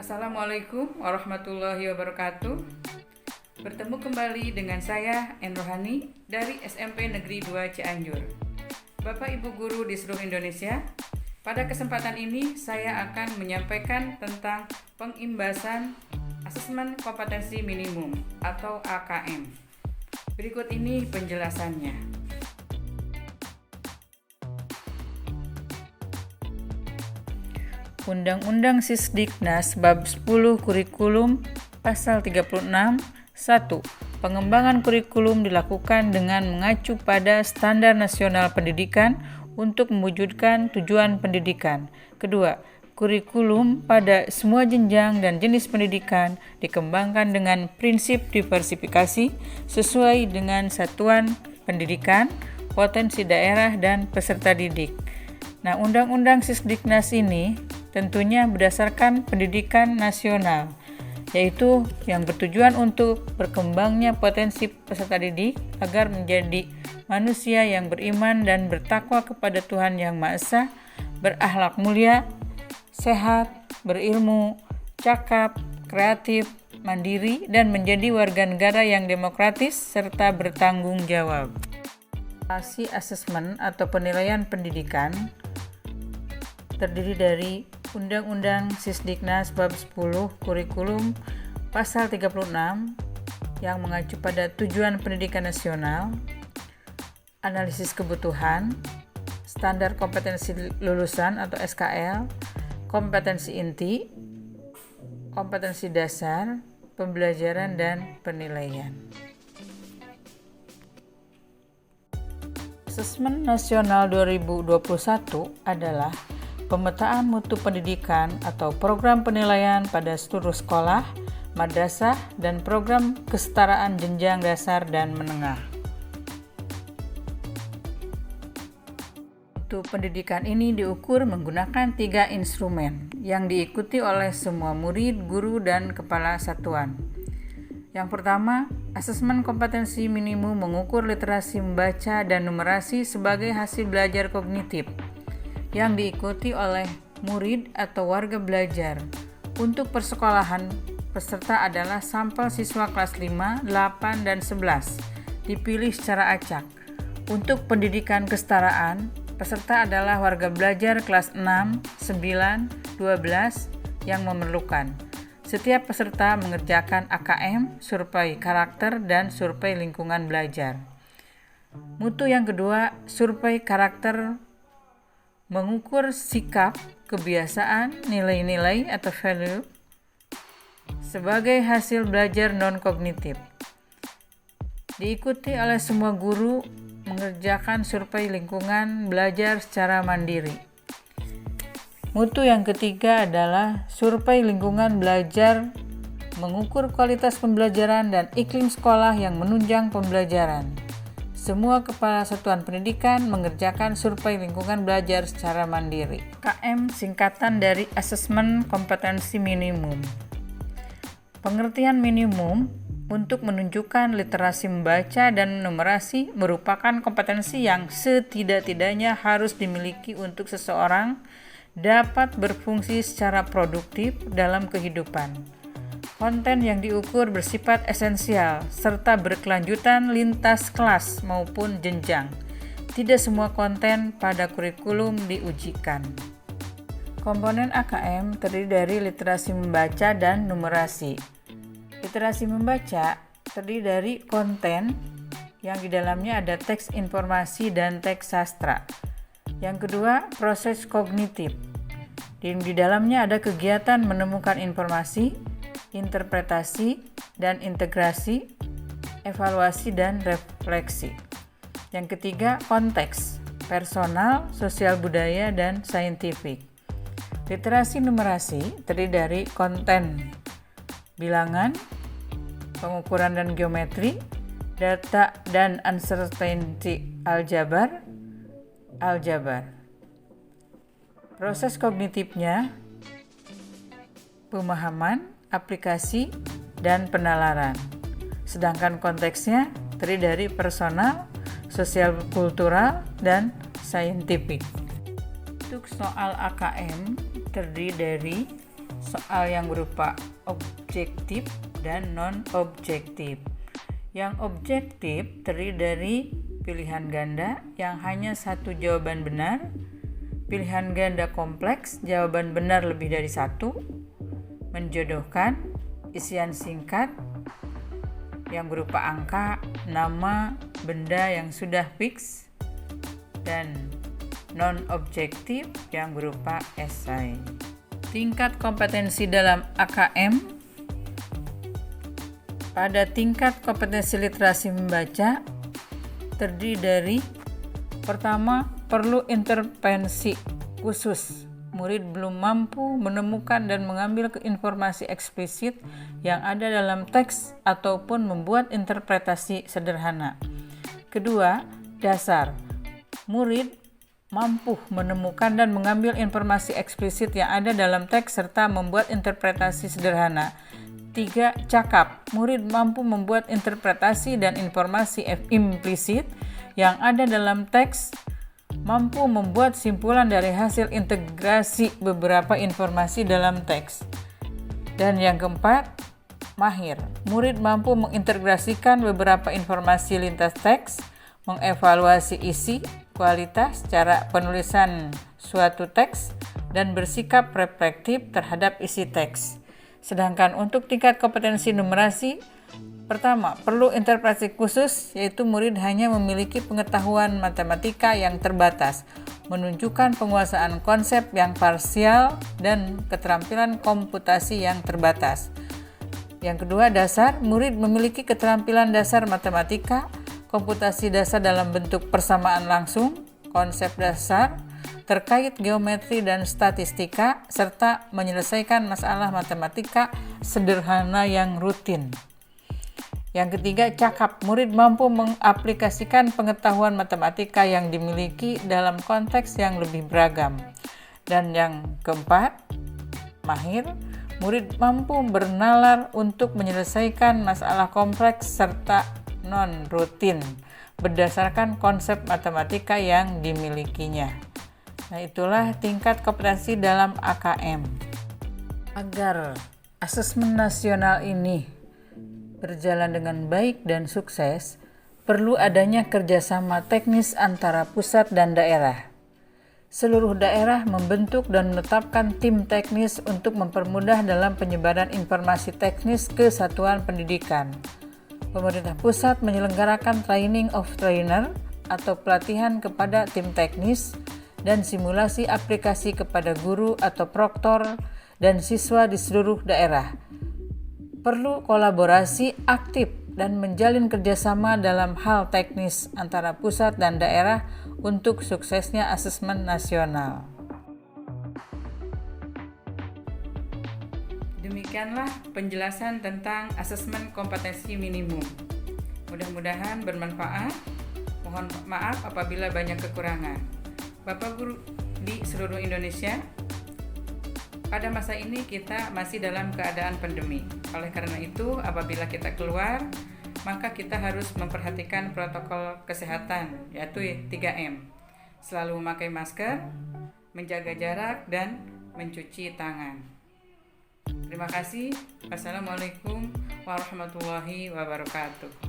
Assalamualaikum warahmatullahi wabarakatuh. Bertemu kembali dengan saya En Rohani dari SMP Negeri 2 Cianjur. Bapak Ibu guru di seluruh Indonesia, pada kesempatan ini saya akan menyampaikan tentang pengimbasan asesmen kompetensi minimum atau AKM. Berikut ini penjelasannya. Undang-Undang Sisdiknas Bab 10 Kurikulum Pasal 36 1. Pengembangan kurikulum dilakukan dengan mengacu pada standar nasional pendidikan untuk mewujudkan tujuan pendidikan. Kedua, kurikulum pada semua jenjang dan jenis pendidikan dikembangkan dengan prinsip diversifikasi sesuai dengan satuan pendidikan, potensi daerah, dan peserta didik. Nah, Undang-Undang Sisdiknas ini tentunya berdasarkan pendidikan nasional, yaitu yang bertujuan untuk berkembangnya potensi peserta didik agar menjadi manusia yang beriman dan bertakwa kepada Tuhan Yang Maha Esa, berakhlak mulia, sehat, berilmu, cakap, kreatif, mandiri, dan menjadi warga negara yang demokratis serta bertanggung jawab. Asesmen atau penilaian pendidikan terdiri dari Undang-Undang Sisdiknas Bab 10 Kurikulum Pasal 36 yang mengacu pada tujuan pendidikan nasional, analisis kebutuhan, standar kompetensi lulusan atau SKL, kompetensi inti, kompetensi dasar, pembelajaran, dan penilaian. Asesmen Nasional 2021 adalah pemetaan mutu pendidikan atau program penilaian pada seluruh sekolah, madrasah, dan program kesetaraan jenjang dasar dan menengah. Mutu pendidikan ini diukur menggunakan 3 instrumen yang diikuti oleh semua murid, guru, dan kepala satuan. Yang pertama, asesmen kompetensi minimum mengukur literasi membaca dan numerasi sebagai hasil belajar kognitif yang diikuti oleh murid atau warga belajar. Untuk persekolahan, peserta adalah sampel siswa kelas 5, 8, dan 11, dipilih secara acak. Untuk pendidikan kesetaraan, peserta adalah warga belajar kelas 6, 9, 12 yang memerlukan. Setiap peserta mengerjakan AKM, survei karakter, dan survei lingkungan belajar. Mutu yang kedua, survei karakter mengukur sikap, kebiasaan, nilai-nilai atau value sebagai hasil belajar non-kognitif. Diikuti oleh semua guru mengerjakan survei lingkungan belajar secara mandiri. Mutu yang ketiga adalah survei lingkungan belajar mengukur kualitas pembelajaran dan iklim sekolah yang menunjang pembelajaran. Semua kepala satuan pendidikan mengerjakan survei lingkungan belajar secara mandiri. KM singkatan dari asesmen kompetensi minimum. Pengertian minimum untuk menunjukkan literasi membaca dan numerasi merupakan kompetensi yang setidak-tidaknya harus dimiliki untuk seseorang dapat berfungsi secara produktif dalam kehidupan. Konten yang diukur bersifat esensial serta berkelanjutan lintas kelas maupun jenjang. Tidak semua konten pada kurikulum diujikan. Komponen AKM terdiri dari literasi membaca dan numerasi. Literasi membaca terdiri dari konten yang di dalamnya ada teks informasi dan teks sastra. Yang kedua, proses kognitif. Di dalamnya ada kegiatan menemukan informasi, interpretasi dan integrasi, evaluasi dan refleksi. Yang ketiga, konteks, personal, sosial budaya, dan saintifik. Literasi numerasi terdiri dari konten, bilangan, pengukuran dan geometri, data dan uncertainty aljabar. Proses kognitifnya, pemahaman, aplikasi, dan penalaran. Sedangkan konteksnya terdiri dari personal, sosial kultural, dan saintifik. Untuk soal AKM terdiri dari soal yang berupa objektif dan non-objektif. Yang objektif terdiri dari pilihan ganda yang hanya satu jawaban benar, pilihan ganda kompleks, jawaban benar lebih dari satu, menjodohkan, isian singkat yang berupa angka, nama, benda yang sudah fix, dan non-objektif yang berupa esai. Tingkat kompetensi dalam AKM. Pada tingkat kompetensi literasi membaca terdiri dari pertama, perlu intervensi khusus. Murid belum mampu menemukan dan mengambil informasi eksplisit yang ada dalam teks ataupun membuat interpretasi sederhana. Kedua, dasar. Murid mampu menemukan dan mengambil informasi eksplisit yang ada dalam teks serta membuat interpretasi sederhana. 3. Cakap. Murid mampu membuat interpretasi dan informasi implisit yang ada dalam teks, mampu membuat simpulan dari hasil integrasi beberapa informasi dalam teks. Dan yang keempat, mahir. Murid mampu mengintegrasikan beberapa informasi lintas teks, mengevaluasi isi, kualitas, cara penulisan suatu teks, dan bersikap reflektif terhadap isi teks. Sedangkan untuk tingkat kompetensi numerasi, pertama, perlu interpretasi khusus, yaitu murid hanya memiliki pengetahuan matematika yang terbatas, menunjukkan penguasaan konsep yang parsial, dan keterampilan komputasi yang terbatas. Yang kedua, dasar. Murid memiliki keterampilan dasar matematika, komputasi dasar dalam bentuk persamaan langsung, konsep dasar terkait geometri dan statistika, serta menyelesaikan masalah matematika sederhana yang rutin. Yang ketiga, cakap. Murid mampu mengaplikasikan pengetahuan matematika yang dimiliki dalam konteks yang lebih beragam. Dan yang keempat, mahir. Murid mampu bernalar untuk menyelesaikan masalah kompleks serta non-rutin berdasarkan konsep matematika yang dimilikinya. Nah, itulah tingkat kompetensi dalam AKM. Agar asesmen nasional ini berjalan dengan baik dan sukses, perlu adanya kerjasama teknis antara pusat dan daerah. Seluruh daerah membentuk dan menetapkan tim teknis untuk mempermudah dalam penyebaran informasi teknis ke satuan pendidikan. Pemerintah pusat menyelenggarakan training of trainer atau pelatihan kepada tim teknis dan simulasi aplikasi kepada guru atau proktor dan siswa di seluruh daerah. Perlu kolaborasi aktif dan menjalin kerjasama dalam hal teknis antara pusat dan daerah untuk suksesnya asesmen nasional. Demikianlah penjelasan tentang asesmen kompetensi minimum. Mudah-mudahan bermanfaat. Mohon maaf apabila banyak kekurangan. Bapak Guru di seluruh Indonesia, pada masa ini kita masih dalam keadaan pandemi. Oleh karena itu, apabila kita keluar, maka kita harus memperhatikan protokol kesehatan, yaitu 3M. Selalu memakai masker, menjaga jarak, dan mencuci tangan. Terima kasih. Wassalamualaikum warahmatullahi wabarakatuh.